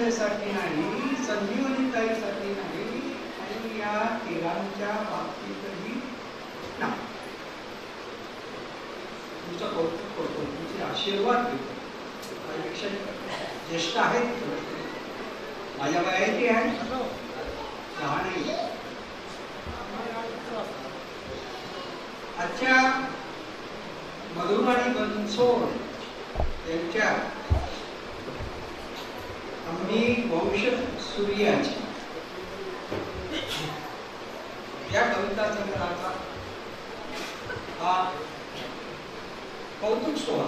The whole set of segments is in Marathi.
अवस्थेसाठी नाही, संजीवनी ताईसाठी नाही, आणि या तिघांच्या बाबतीतही नाही. तुमचं कौतुक करतो, तुमचे आशीर्वाद घेतो. माझ्यापेक्षा ज्येष्ठ आहेत, माझ्या वयाची आहे, लहान आहे. आजच्या मधुराणी बनसोड यांच्या आम्ही वंश सूर्याची या कविता संग्रहाचा हा कौतुक सोहळा,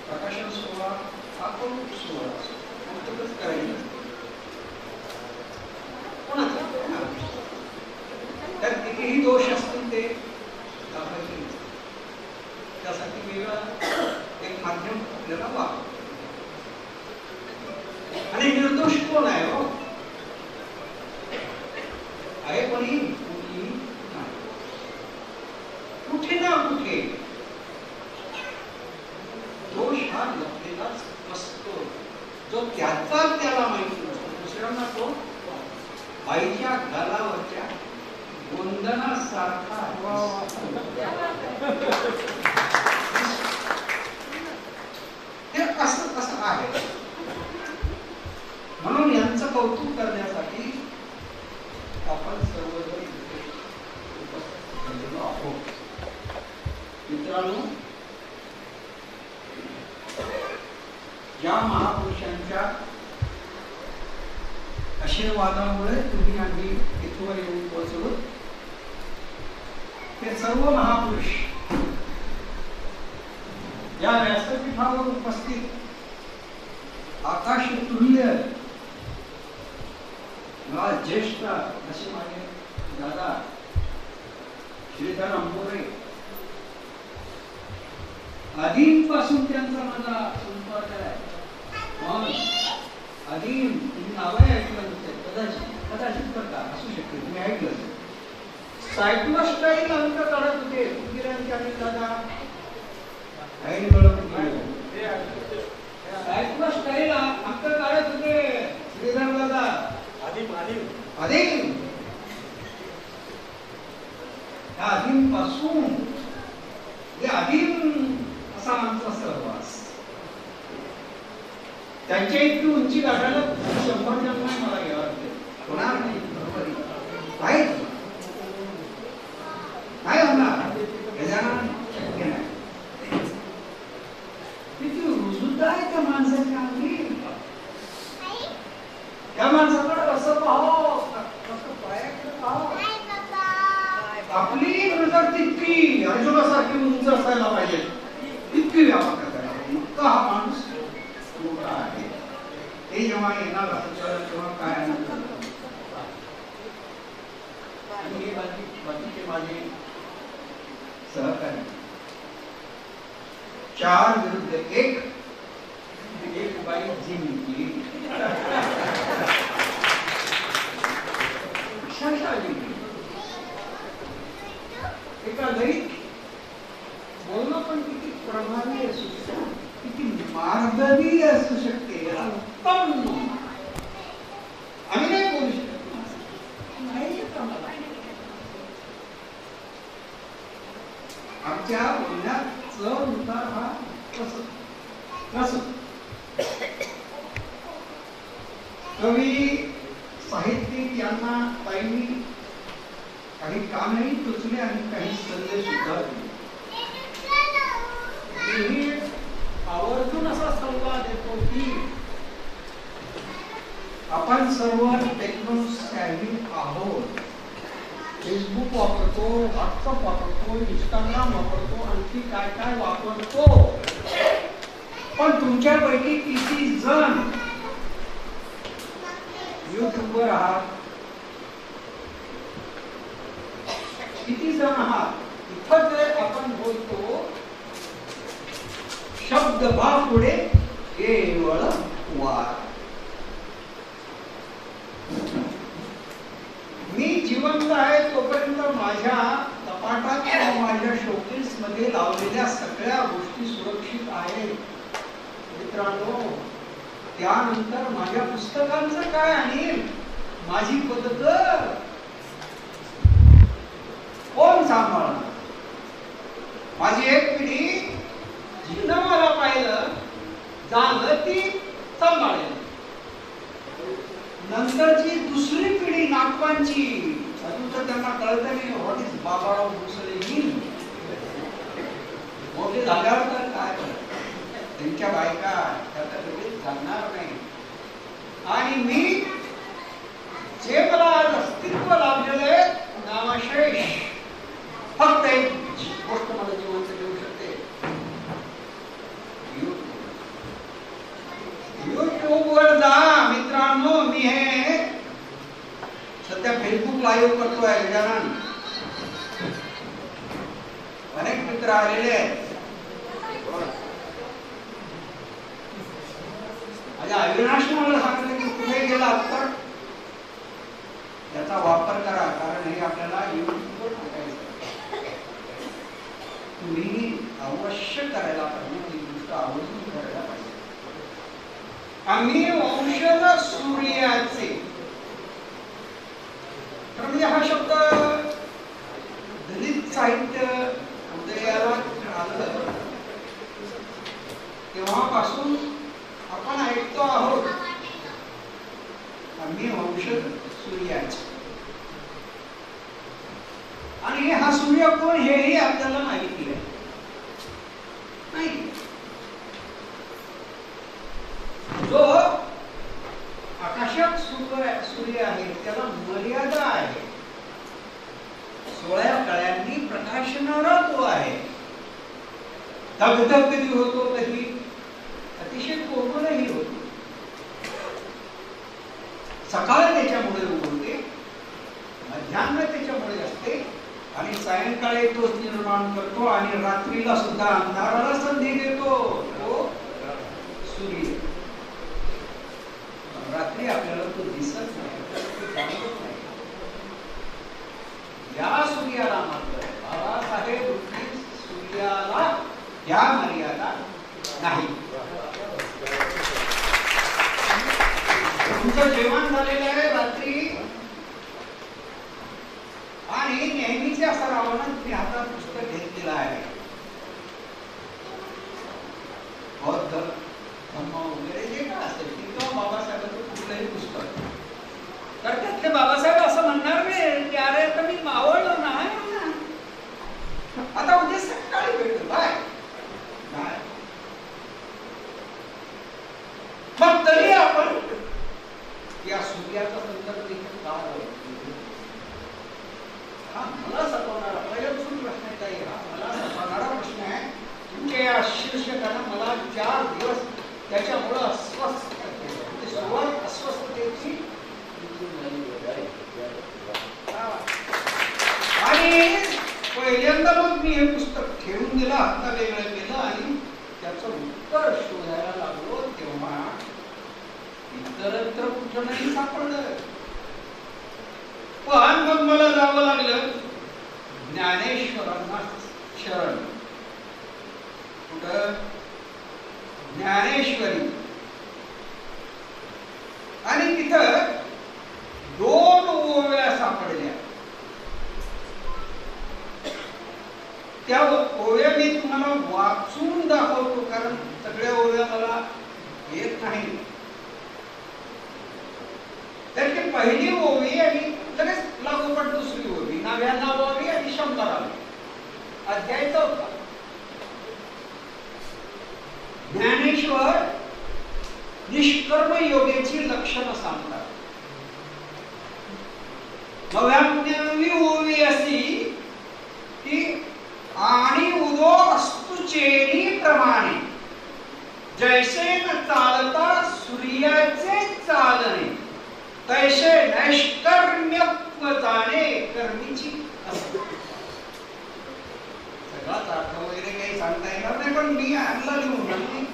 प्रकाशन सोहळा हा कौतुक सोहळा कौतुकच करायचं कोणाचा, त्यात कितीही दोष असतील ते दाखवायचे. त्यासाठी वेगळं एक माध्यम आपल्याला वापर. आणि निर्दोष कोण आहे हो? आहे कोणी? कुठे ना कुठे दोष हा लपलेलाच असतो, जो त्याचा त्याला माहिती नसतो. दुसऱ्यांना तो बाईच्या गालावरच्या गोंधनासारखा हे असं कसं आहे. म्हणून यांचं कौतुक करण्यासाठी आपण सर्वजण उपस्थित झालेलो आहोत. मित्रांनो, या महापुरुषांच्या आशीर्वादामुळे तुम्ही आम्ही इथवर येऊन पोहोचलो. ते सर्व महापुरुष या व्यासपीठावर उपस्थित आकाश तुल्य ज्येष्ठ असे माझे दादा श्रीधर अंबोरे, आधीपासून त्यांचा माझा संपर्क आहे. आधी तुम्ही नावही ऐकलं नसेल, कदाचित बरं का असू शकते, तुम्ही ऐकलं. सायक्लोस्टाईल अंक काढत होते फुगिरांचे आणि दादा काही मिळत होते. सायक्लोस्टाईल अंक काढत होते श्रीधर दादा आधीपासून आधीम असा आमचा सहवास. त्यांच्या इतकी उंची गाठायला 100 जन्म मला घ्यावं लागते. होणार नाही, बरोबर आहे, काय होणार गजानन, शक्य नाही. किती रुजुता आहे त्या माणसाच्या अंगी. त्या माणसाकडे असं पाहावं, असं पायाकडे पाहावं. आपली नजर तितकी अर्जुनासारखी उंच असायला पाहिजे, इतकी व्यापक करायला पाहिजे. इतका हा माणूस मोठा आहे. ते जेव्हा येणार असं तेव्हा काय आनंद. आणि हे बाकीचे माझे सहकारी 4 विरुद्ध 1 बाई जिंकली. एका लईत बोलणं पण किती प्रभावी असू शकते, किती मार्गवी असू शकते. उत्तम आम्ही नाही बोलू शकत, नाही आमच्या बोलण्यात चढ उतार हा कसं कवी साहित्यिक यांना ताईंनी काही कामही टोचले आणि काही सल्ले सुद्धा दिले. आवर्जून असा सल्ला देतो की आपण सर्व टेक्नोसॅव्ही आहोत. फेसबुक वापरतो, व्हॉट्सअप वापरतो, इंस्टाग्राम वापरतो, आणखी काय काय वापरतो. पण तुमच्यापैकी किती जण युट्यूबवर आहात, किती जण आहात इथं जे आपण बोलतो शब्द पुढे केवळ वार. मी जिवंत आहे तोपर्यंत माझ्या कपाटात किंवा माझ्या शोकेस मध्ये लावलेल्या सगळ्या गोष्टी सुरक्षित आहेत. मित्रांनो, त्यानंतर माझ्या पुस्तकांचं काय आणि माझी पद्धत कोण सांभाळणार? माझी एक पिढी जिनं मला पाहिलं झालं ती सांभाळेल, नंतरची दुसरी पिढी नागपांची अजून तर त्यांना कळत नाही व्हॉट इज बाबाराव भोसले मीन. मोठे झाल्यावर तर काय त्यांच्या बायका त्याचा लगेच जाणार नाही. आणि मी जे मला आज अस्तित्व लाभलेलं आहे नामाशेष फक्त एक गोष्ट मला जिवंत देऊ शकते, युट्यूब वर जा मित्रांनो. मी हे सध्या फेसबुक लाईव्ह करतोय गजानन, अनेक मित्र आलेले आहेत. माझ्या अविनाश मला सांगितलं की कुठे गेला तर याचा वापर करा, कारण हे आपल्याला युट्यूबवर टाकायचं. तुम्ही अवश्य करायला पाहिजे, ती गोष्ट आवर्जून करायला पाहिजे. आम्ही वंशज सूर्याचे, तर म्हणजे हा शब्द दलित साहित्य उदयाला आलं तेव्हापासून आपण ऐकतो आहोत आम्ही वंशज सूर्याचे. आणि हा सूर्य कोण हेही आपल्याला माहिती आहे नाही. जो आकाशात सूर्य आहे त्याला मर्यादा आहे. 16 कळ्यांनी प्रकाशणारा तो आहे. धगधग कधी होतो कधी अतिशय कोमलही होतो. सकाळ त्याच्यामुळे उगवते, मध्यान्ह त्याच्यामुळे असते आणि सायंकाळी तो निर्माण करतो आणि रात्रीला सुद्धा अंधाराला संधी देतो तो सूर्य. रात्री आपल्याला तो दिसत नाही. या सूर्याला मात्र बाबासाहेब सूर्याला या मर्यादा नाही. तुमचं जेवण झालेलं आहे रात्री आणि नेहमीच्या सरावानं तुम्ही हातात पुस्तक घेतलेलं आहे. बौद्ध धर्म वगैरे जे काय असेल किंवा बाबासाहेबांचं कुठलंही पुस्तक, तर त्यातले बाबासाहेब असं म्हणणार नाही की अरे आता मी मावळलो ना, आता उद्या सकाळी भेटू बाय. मग तरी आपण या सूर्याचा संदर्भ देखील का हा मला सतवणारा पहिल्यापासून प्रश्न आहे ताई, हा मला सतवणारा प्रश्न आहे. तुमच्या या शीर्षकानं मला 4 दिवस त्याच्यामुळे अस्वस्थ केलं. सुरुवात अस्वस्थतेची आणि पहिल्यांदा मग मी हे पुस्तक ठेवून दिलं, हाता वेगळं केलं आणि त्याचं उत्तर शोधायला लागलो. तेव्हा इतरत्र कुठं नाही सापडलं. पण मग मला जावं लागलं ज्ञानेश्वरांना शरण. कुठं? ज्ञानेश्वरी. आणि तिथं 2 ओव्या सापडल्या. त्या ओव्या मी तुम्हाला वाचून दाखवतो, कारण सगळ्या ओव्या मला येत नाही. त्याची पहिली ओवी आणि लगेच लागोपाठ दुसरी ओवी, 99वी आणि 100वी अध्याय 4. ज्ञानेश्वर निष्कर्म योगेची लक्षणं सांगतात. 99वी ओवी अशी की आणि उदो अस्तुचेनी प्रमाणे जैसे न चालता सूर्याचे चालणे तैसे नैष्कर्म्यत्व जाणे कर्मीची असते. सगळाच अर्थ वगैरे काही सांगता येणार नाही, पण मी आणला लिहून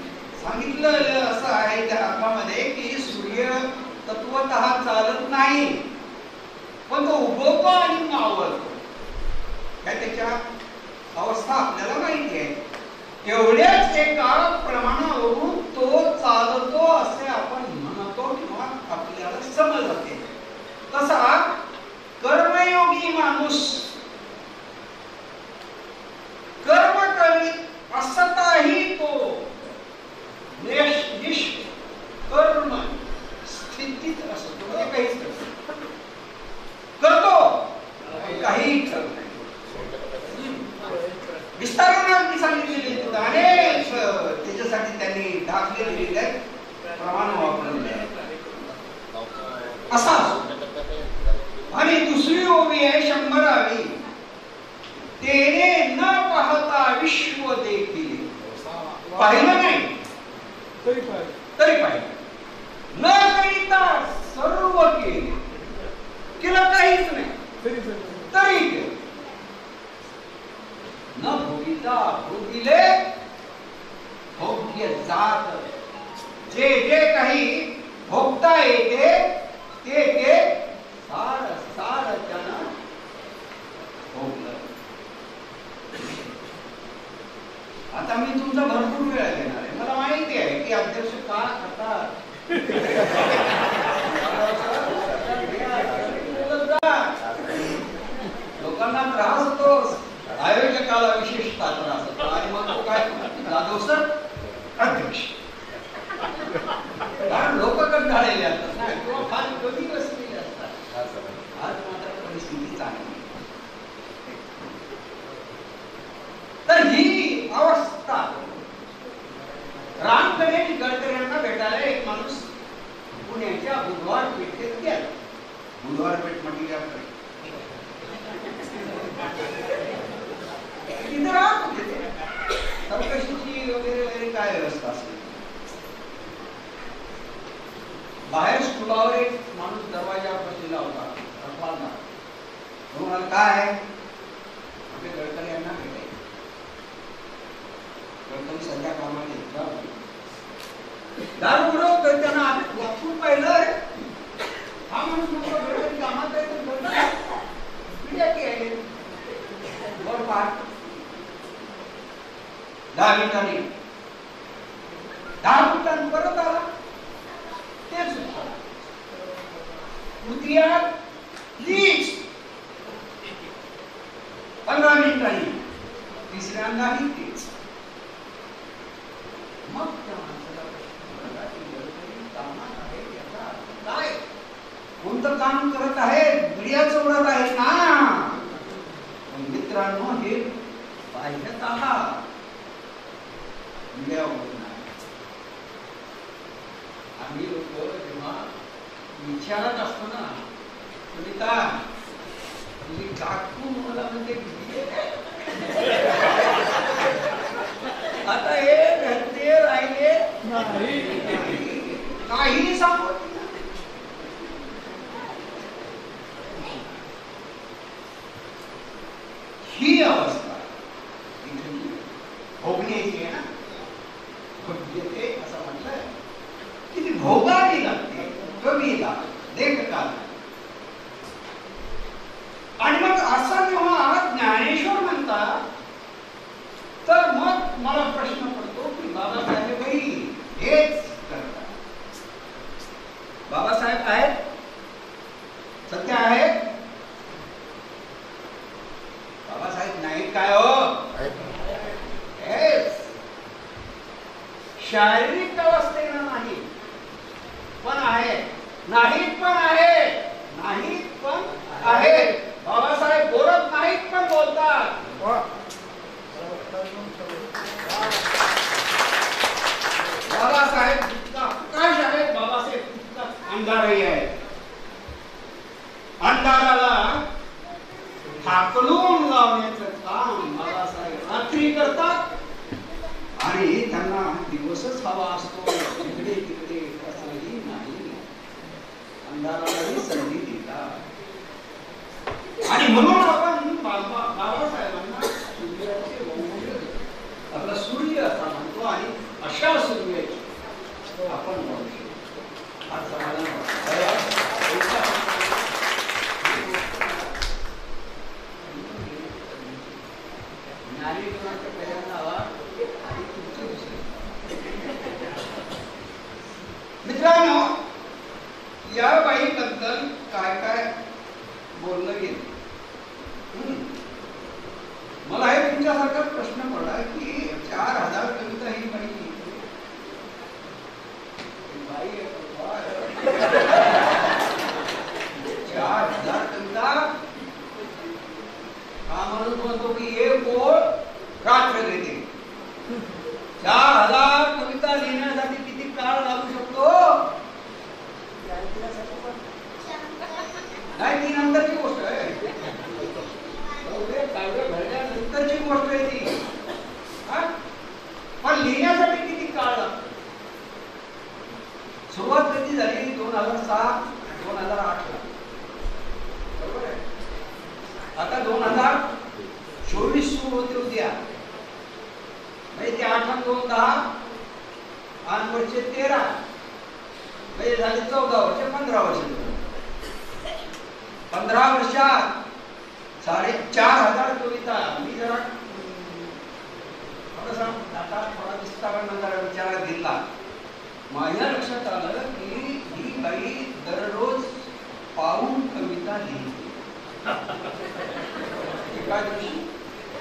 सांगितलं असं आहे त्या अर्थामध्ये की सूर्य तत्वतः चालत नाही, पण तो उगवतो आणि मावळतो. काय त्याच्या अवस्था आपल्याला माहिती आहे. एवढ्याच एका प्रमाणावरून तो चालतो असे आपण असतो म्हणजे काहीच करतो काहीही करत नाही. विस्ताराने सांगितलेले अनेक त्याच्यासाठी त्यांनी दाखले दिलेले आहेत, प्रमाण वापरलेले आहे. असा आणि दुसरी ओवी आहे 100वी. तेने न पाहता विश्व देखील पाहिलं नाही तरी पाहिलं, न करिता सर्व केले, केलं काहीच नाही तरी केलं, न भोगिता भोगिले भोग्य जात. जे जे काही भोगता येते ते सार सार त्यानं भोगलं. आता मी तुमचा भरपूर वेळ घेणार आहे. मला माहिती आहे की अध्यक्ष का करतात. लोकांना त्रास होतो, आयोजकाला विशेषतः त्रास होतो. आणि मग तो काय जाधव सर अध्यक्ष, कारण लोक कंटाळलेले असतात ना किंवा फार कमी बसलेले असतात. आज मात्र परिस्थिती चांगली. तर ही अवस्था राम गणेश गडकऱ्यांना भेटायला एक माणूस पुण्याच्या बुधवार पेठेत गेला. बुधवार पेठ म्हटली तिथे राहत होते, चौकशीची वगैरे वगैरे काय व्यवस्था असेल. बाहेर स्टुलावर एक माणूस दरवाजा बसलेला होता. म्हणाला काय आपले गडकरी यांना भेटायचे. गडकरी सध्या कामाला दार उघडव तर त्यांना वाचून पाहिलं. हा माणूस म्हटलं गडकरी कामात आहे तर वर पाठ 10 मिनिटांनी 10 मिनिटांनी परत आला. तेच तृतीया लीच 15 मिनिटांनी तिसऱ्यांदाही तेच. मग त्या माणसाला कामात आहे याचा काय, कोणतं काम करत आहे, मीडिया चोरत आहे ना. मित्रांनो हे पाहिलं आहात मीडियावर. आम्ही लोक जेव्हा विचारत असतो ना, सुनीता तुझी काकू मला म्हणजे आता हे घरते राहिले काही सांगत. ही अवस्था भोगण्याची आहे ना. भोग्यते असं म्हटलंय की ती भोगावी लागते, कवीला लेखकाला. आणि मग असं जेव्हा ज्ञानेश्वर म्हणतात तर मग मला प्रश्न पडतो की बाबासाहेबही हेच करतात. बाबासाहेब आहेत, सत्य आहेत. बाबासाहेब नाहीत काय हो, शारीरिक अवस्थेनं नाही पण आहे, नाहीत पण आहे, नाहीत पण आहे. बाबासाहेब बोलत नाहीत पण बोलतात. बाबासाहेब जितका प्रकाश आहे, बाबासाहेब तितका अंधारही आहे. अंधाराला हाकलून लावण्याचं काम बाबासाहेब रात्री करतात आणि त्यांना दिवसच हवा असतो. तिकडे तिकडे असंही नाही, अंधारालाही संधी देतात. आणि म्हणून आपण बाबासाहेबांना सूर्याचे वंश, आपला सूर्य असा म्हणतो. आणि अशा सूर्याची आपण वंश आज समाधान मित्रांनो, या बाईबद्दल काय काय बोललं गेलं. मला हे तुमच्यासारखा प्रश्न पडला की 4000 कविता ही बाई 2006-2008 ला, बरोबर आहे. आता 2024 सुरू होते उद्या, म्हणजे ते 8 आणि 2 10 आणि वरचे 13 म्हणजे झाले 14 वर्ष, 15 वर्ष. 15 वर्षात 4,500 कविता. मी जरा आता थोडा विस्तारानं जरा विचारात घेतला, माझ्या लक्षात आलं की ही बाई दररोज पाऊण कविता लिहिते. एका दिवशी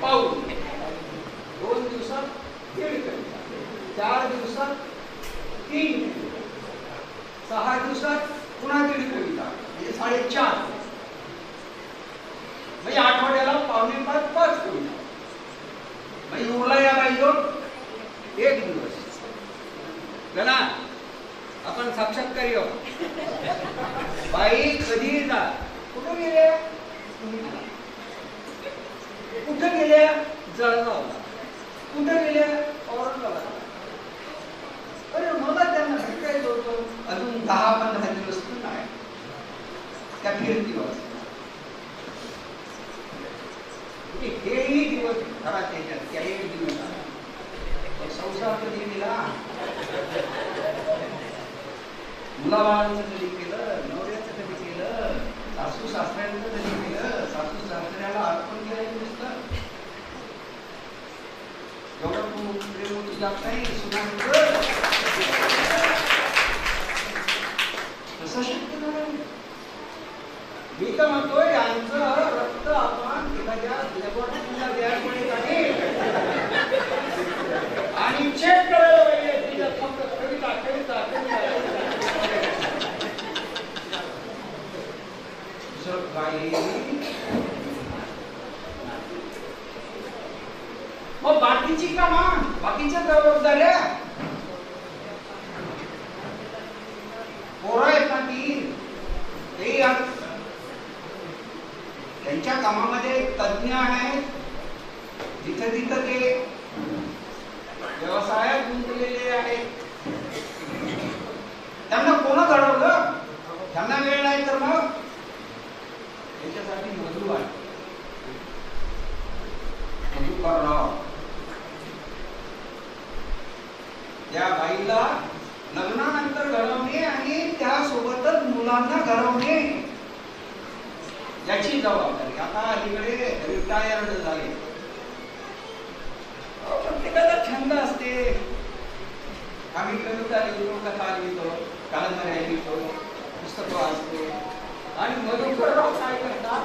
पाऊण, 2 दिवसात 1.5 कविता, 4 दिवसात 3 कविता, 6 दिवसात पुन्हा 1.5 कविता, म्हणजे 4.5. म्हणजे आठवड्याला 4.5-5 कविता. म्हणजे उरला या बाईजवळ 1 दिवस. ना आपण साक्षात्कार येऊ. बाई कधी जा, कुठं गेल्या, कुठं गेल्या, जळगावला, कुठं गेल्या, औरंगाबादला. अरे मला त्यांना भेटायचं होतं. अजून 10-15 दिवस नाही त्या फिरतीवर. हेही दिवस घरात येतात, त्याही दिवस संसार कधी केला, मुलाबाळांचं कधी केलं, नवऱ्याचं कधी केलं, सासू सासऱ्यांचं कधी केलं, सासू सासऱ्याला अर्पण केलं नुसतं. एवढं प्रेम तुझ्या काही सुनांचं कसं शक्य झालं? मी तर म्हणतोय यांचं रक्त आपण एखाद्या लॅबोरेटरीला द्यायला पाहिजे आणि चेक करायला पाहिजे. फक्त कविता कविता कविता काही. मग बाकीची कामं, बाकीच्या जबाबदाऱ्या पोरं आहेत ना ती त्यांच्या कामामध्ये तज्ञ आहेत. जिथे तिथं ते व्यवसायात गुंतलेले आहेत. त्यांना कोण घडवलं? त्यांना वेळ नाही तर मग त्याच्यासाठी मजूर आहे. मजूरराव त्या बाईला लग्नानंतर घडवणे आणि त्यासोबतच मुलांना घडवणे याची जबाबदारी. आता अलीकडे रिटायर्ड झाले. प्रत्येकाचा छंद असते. आम्ही कविता लिहितो, कथा लिहितो, कादंबऱ्या लिहितो, पुस्तकं वाचतो. आणि मधुकरराव काय करतात?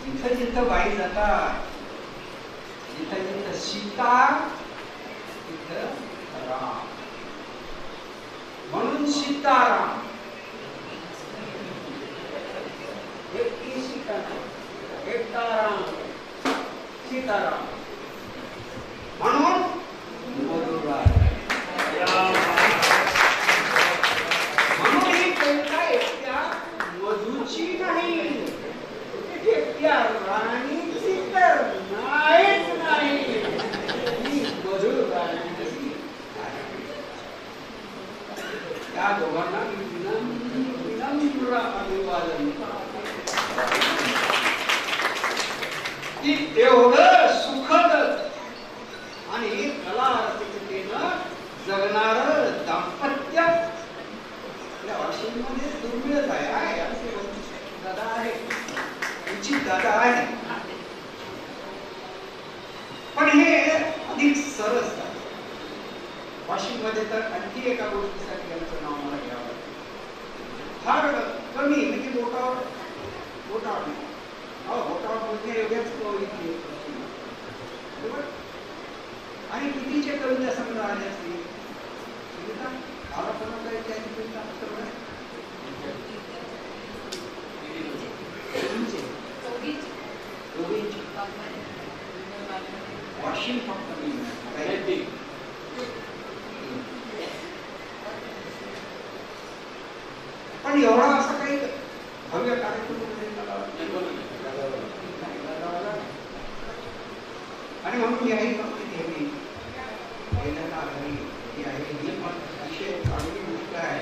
जिथं जिथं बाई जातात, जिथं जिथं सीता तिथं राम, म्हणून सीताराम. एकटी सीता, एकटा राम, सीताराम म्हणून मधुराय. म्हणून ही कविता एकट्या मधूची नाही, एकट्या राणीची तर नाहीच नाही. ही मधुरायांची. त्या दोघांना विनम्र अभिवादन. की एवढं सुखद आणि कला रसिकतेनं जगणार दाम्पत्य आपल्या वाशिममध्ये दुर्मिळच आहे. असे दादा आहे, उचित दादा आहे. पण हे अधिक सरस आहे. वाशिममध्ये तर आणखी एका गोष्टीसाठी यांचं नाव मला घ्यावं फार कमी, म्हणजे बोटावर बोलणे एवढ्याच कविता. बरोबर. आणि कितीचे कविता संग्रह आले असतील. कविता वाशिम फक्त पण एवढा असा काही भव्य कार्यक्रम आणि म्हणून याही बाबतीत घ्यावी पहिल्यांदा आघाडी ही आहे. ही अतिशय चांगली गोष्ट आहे.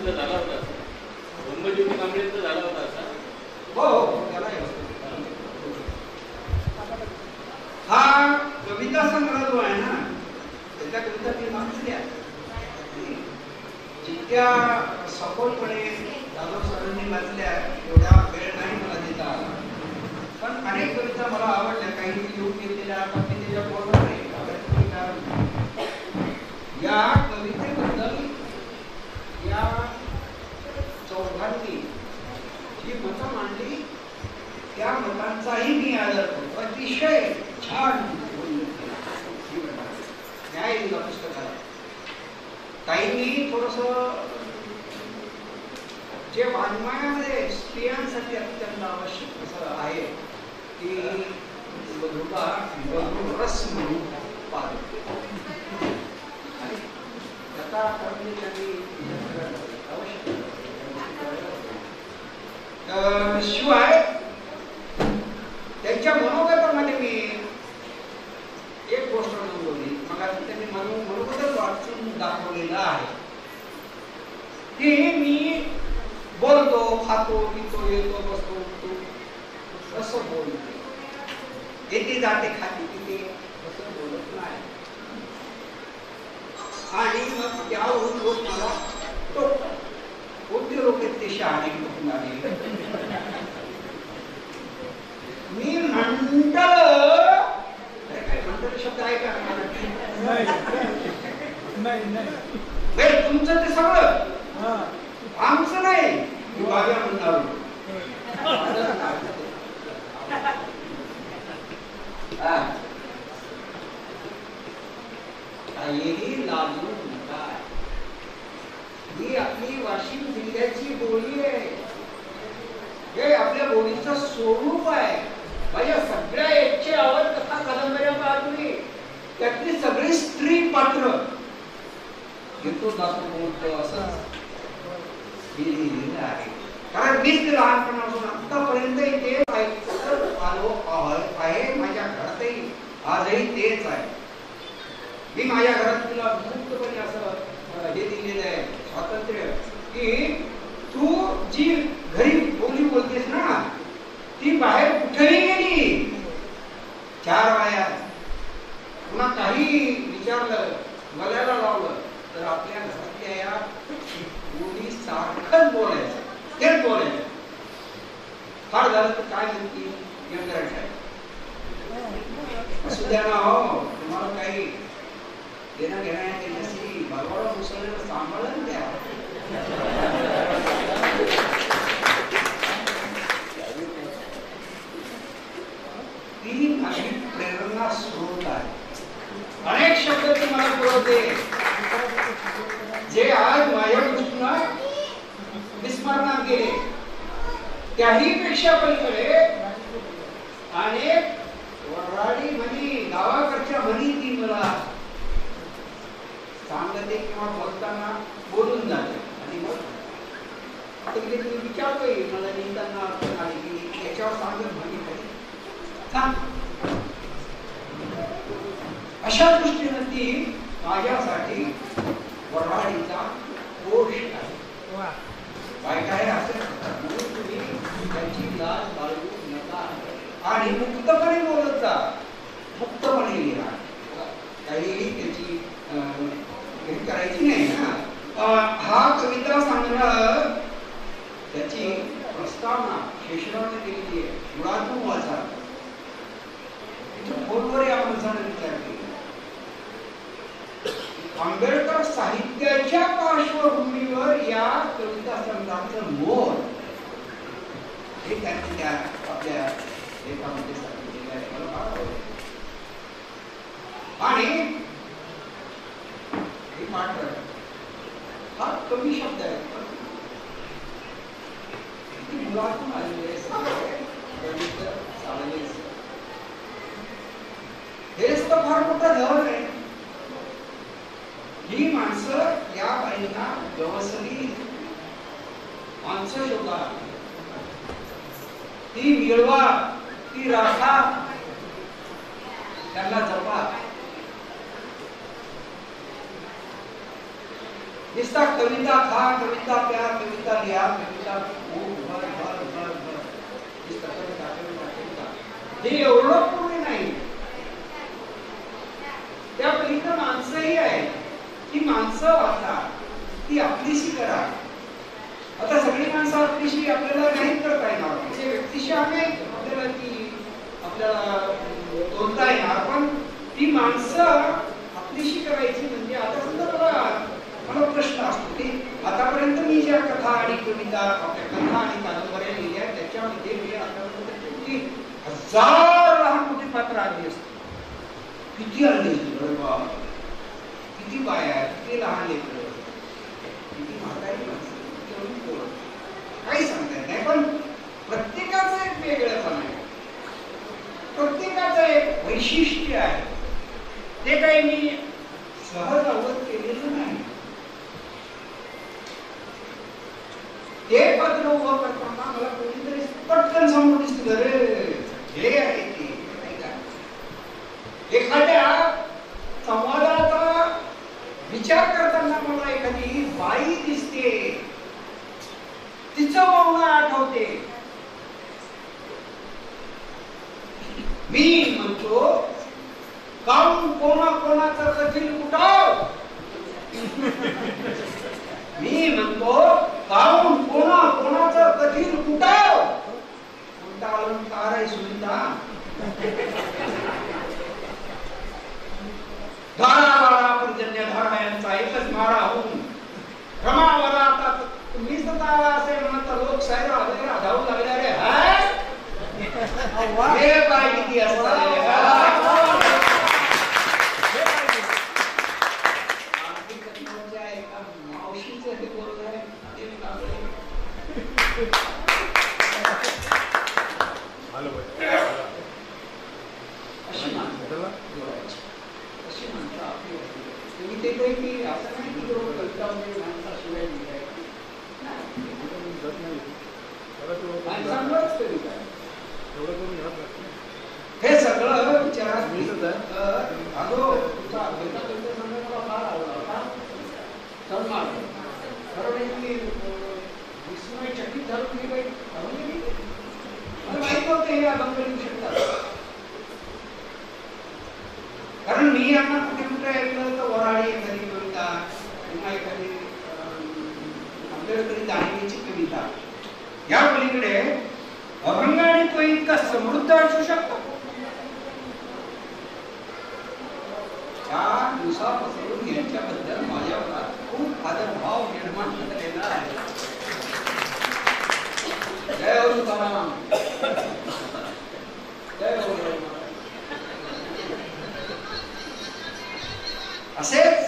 कांबळेंचा झाला होता, ब्रह्मज्योती कांबळेंचा झाला होता असा. हो हो त्याला हा कविता संग्रह जो आहे ना त्याच्या कविता मी वाचल्या जितक्या सखोलपणे जाधव सरांनी वाचल्या एवढा वेळ नाही मला देता आला, पण अनेक कविता मला आवडल्या, काही लिहून घेतलेल्या आपण त्याच्या बरोबर नाही. या कवितेबद्दल या चौघांनी जी मतं मांडली त्या मतांचाही मी आदर करतो. अतिशय छान न्याय दिला पुस्तकाला. काहींनी थोडस जे वाङ्मयामध्ये स्त्रियांसाठी अत्यंत आवश्यक असं आहे की रस म्हणून पाहतो त्याचा शिवाय त्यांच्या मनोगतामध्ये मी एक गोष्ट नोंदवली, मग त्यांनी मनोगतच वाचून दाखवलेलं आहे की मी बोलतो, खातो, पितो, येतो, बसतो, उठतो असं बोलतो, येते जाते, खाते पिते असं बोलत नाही. आणि मग त्यावरून लोक मला टोकतात. कोणते लोक आहेत ते शहाणे टोकून आले. मी म्हणतो काय म्हणतो शब्द आहे का तुमचं ते सगळं आमचं नाही. मी बाजा म्हणणार काहीही लाजू नका. ही आपली वाशिम जिल्ह्याची बोली आहे, हे आपल्या बोलीचं स्वरूप आहे. माझ्या सगळ्या एकशे आवड कथा कादंबऱ्या पहा तुम्ही, त्यातली सगळी स्त्री पात्र येतो जातो बोलतो असं लिहिलेलं आहे. कारण मीच लहानपणापासून आतापर्यंत तेच ऐकत आलो आहे. माझ्या घरातही आजही तेच आहे. मी माझ्या घरात तुला मुक्तपणे असं हे दिलेलं आहे स्वातंत्र्य की तू जी घरी बोली बोलतेस ना ती बाहेर कुठेही गेली, चार बाया पुन्हा काही विचारलं, बोलायला लावलं तर आपल्या घरातल्या या बोली सारखंच बोलायचं, तेच बोलायचं. फार झालं तर काय म्हणती यंत्रण आहे असू द्या ना. हो तुम्हाला काही देणं घेण्याची नसली बरोबर मुसळलेलं सांभाळून द्या. ती माझी प्रेरणा स्रोत आहे. अनेक शब्द तुम्हाला पुरवते जे आज माझ्या दृष्टीनं विस्मरणात गेले, त्याही पेक्षा पलीकडे अनेक वऱ्हाडी म्हणी, गावाकडच्या म्हणी ती मला सांगते किंवा बोलताना बोलून जाते. आणि मग तुम्ही विचारतोय मला लिहिताना की याच्यावर सांगत म्हणी अशा दृष्टीने ती माझ्यासाठी वऱ्हाडीचा कोश आहे. काय काय असेल म्हणून तुम्ही त्याची लाज बाळगू नका आणि मुक्तपणे बोलत जा, मुक्तपणे लिहा. काहीही त्याची करायची नाही ना. हा कविता संग्रह त्याची प्रस्तावना शेषरावने केलेली आहे. मुळातून वाचा. फोनवर या माणसाने विचार केला. आंबेडकर साहित्याच्या पार्श्वभूमीवर या कविता संग्रहाचं मोल हे त्यांनी त्या आपल्या लेखामध्ये सांगितलेलं आहे. मला फार आवडलं. आणि हे पाठ हा कमी शब्द आहे किती मुलातून आलेले हेच तर फार मोठा धन आहे. ही माणसं या बाईंना व्यवसायी माणसं शोधा, ती मिळवा, ती राखा, त्यांना जपा. निस्ता कविता खा, कविता प्या कविता खूप भर भर भर भर ही सतत दाखवता ते एवढं पूर्ण नाही. त्या पलीकडे माणसंही आहेत. ती माणसं वाचा, ती आपलीशी करा. आता सगळी माणसं आपलीशी आपल्याला नाही करता येणार, म्हणजे व्यक्तिशी आपल्याला ती आपल्याला बोलता येणार, पण ती माणसं आपलीशी करायची म्हणजे आता समजा मला प्रश्न असतो की आतापर्यंत मी ज्या कथा आणि कविता आपल्या कथा आणि कादंबऱ्या लिहिल्या त्याच्यामध्ये मी आतापर्यंत किती हजार लहान मोठी पात्र आली असते. किती आली असते, किती बाया, किती लहान लेकरं, किती म्हातारी माणसं, काही सांगता येत नाही. पण प्रत्येकाचं एक वेगळेपण आहे, प्रत्येकाचं एक वैशिष्ट्य आहे. ते काही मी सहज अवगत केलेलं नाही. ते पात्र उभं करताना मला कोणीतरी पटकन समोर दिसतं, रे हे आहे ते नाही का. एखाद्या संवादाचा विचार करताना मला एखादी बाई दिसते, तिचं मौन आठवते. मी म्हणतो काऊन कोणा कोणाचा कठीण कुटाव. मी म्हणतो काऊन कोणा कोणाचा कठीण कुटाव. कुटावून ताराय सुनिता धारा पर्जन्य धारा यांचा एकच मारा होऊन रमावला. आता तुम्हीच तर असे म्हणता लोक साहेब वगैरे धावू लागले. रे हे काय किती असतात मावशीचं हे बोलत आहे. अशी माणसं अशी माणसं आपली तुम्ही ते काही की असं नाही की लोक कविता वगैरे माणसाशिवाय लिहाय माणसांवरच कविता आहे. हे सगळं विचारात अगो तुमचा कविता कविता संदर्भाला फार आवडला होता. सन्मान खरं मी विस्मयचकित झालो की काही मला माहित नव्हतं हे अभंग लिहू शकतात. कारण मी यांना कुठे कुठे ऐकलं तर वराडी एखादी कविता किंवा एखादी आपल्याकडे जाणीवेची कविता. या पलीकडे अभंग आणि तो इतका समृद्ध असू शकतो. त्या दिवसापासून यांच्याबद्दल माझ्या मनात खूप आदरभाव निर्माण झालेला आहे. जय हो तुकाराम, जय हो. असेच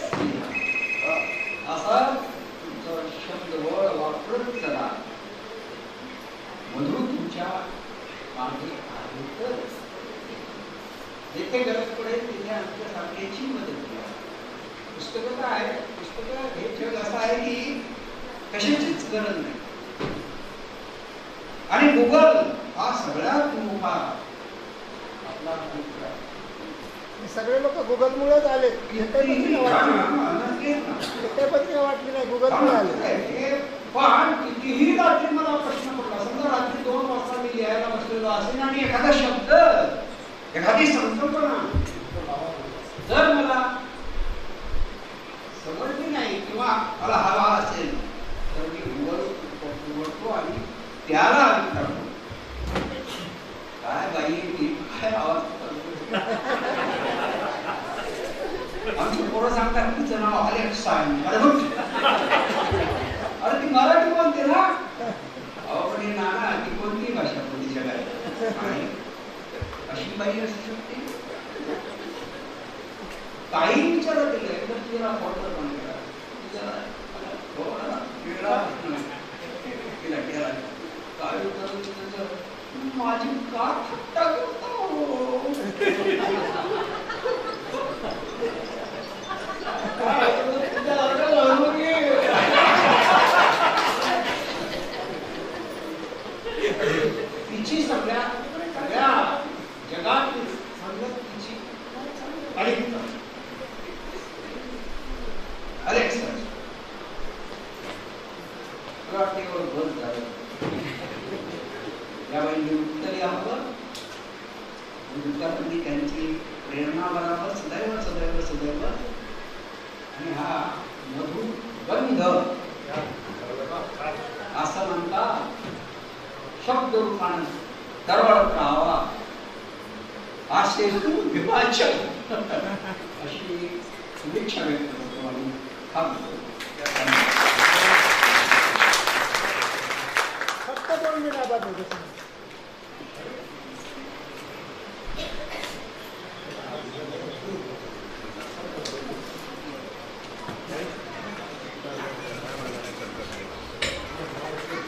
असं तुमचं शब्दबळ वापरत चला. मधुर तुमच्या मागे आहे तर जिथे गरज पडेल तिथे आमच्या सारख्याची मदत घ्या. पुस्तकं काय आहे, पुस्तकं हे जग असं आहे की कशाचीच गरज नाही. आणि गुगल हा सगळ्यात मोठा आपला मित्र आहे. सगळे लोक गुगल मुळेच आले. वाटली नाही गुगल मुळे आले. पण कितीही रात्री मला प्रश्न पडला, समजा रात्री 2 वाजता मी लिहायला बसलेलो असेल आणि एखादा शब्द एखादी संकल्पना जर मला समजली नाही किंवा मला हवा असेल तर मी गुगल उघडतो आणि त्याला विचारतो काय बाई मी काय आवाज आमची पोरं सांगतात तिचं नाव अलेक्सा आहे. अरे ती मराठी बोलते ना. अहो पण नाना ती कोणती भाषा बोलते जगात अशी बाई असू शकते. काही विचारत दिलं तर तिला फोटो पण केला काय विचार माझी का थट्टा करतो. तिची सगळ्या जगात संगत तिची अलेक्सा मला वाटतं एवढं बस झालं. या बाईंनी उत्तर यावं दुःखामध्ये त्यांची प्रेरणा बरोबर सदैव सदैव सदैव. आणि हा मधु गंध असं म्हणतात शब्द रूपानं दरवळत राहावा असे विभाचक अशी शुभेच्छा व्यक्त करतो आणि थांबतो. फक्त 2 मिनिटात होतं.